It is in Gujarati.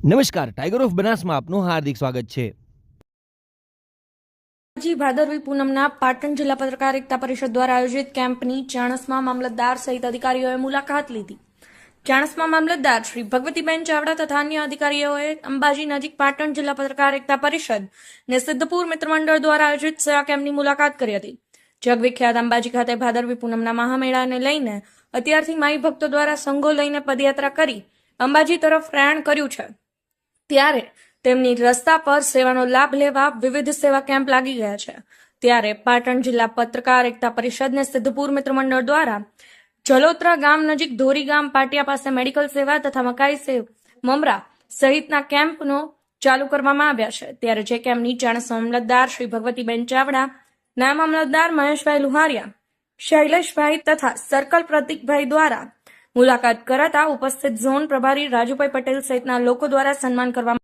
નમસ્કાર, ટાઈગર ઓફ બનાસમાં આપનું હાર્દિક સ્વાગત છે. ભાદરવી પૂનમના પાટણ જિલ્લા પત્રકાર એકતા પરિષદ દ્વારા આયોજિત કેમ્પની ચાણસ્મા મામલતદાર સહિત અધિકારીઓએ મુલાકાત લીધી. ચાણસ્મા મામલતદાર શ્રી ભગવતીબેન ચાવડા તથા અન્ય અધિકારીઓએ અંબાજી નજીક પાટણ જિલ્લા પત્રકાર એકતા પરિષદ ને સિદ્ધપુર મિત્રમંડળ દ્વારા આયોજિત સેવા કેમ્પની મુલાકાત કરી હતી. જગવિખ્યાત અંબાજી ખાતે ભાદરવી પૂનમના મહામેળાને લઈને અત્યારથી માઈ ભક્તો દ્વારા સંઘો લઈને પદયાત્રા કરી અંબાજી તરફ પ્રયાણ કર્યું છે, ત્યારે તેમની રસ્તા પર સેવાનો લાભ લેવા વિવિધ સેવા કેમ્પ લાગી ગયા છે. ત્યારે પાટણ જિલ્લા પત્રકાર એકતા પરિષદને સિદ્ધપુર મિત્રમંડળ દ્વારા જલોત્રા ગામ નજીક ધોરી ગામ પાટિયા પાસે મેડિકલ સેવા તથા મકાઈ સેવ મમરા સહિતના કેમ્પનો ચાલુ કરવામાં આવ્યા છે. ત્યારે જે કેમ્પની ચાણસ્મા મામલતદાર શ્રી ભગવતીબેન ચાવડા, નાયબ મામલતદાર મહેશભાઈ લુહારિયા, શૈલેષભાઈ તથા સર્કલ પ્રતિકભાઈ દ્વારા મુલાકાત કરાતા ઉપસ્થિત ઝોન પ્રભારી રાજુભાઈ પટેલ સહિતના લોકો દ્વારા સન્માન કરવામાં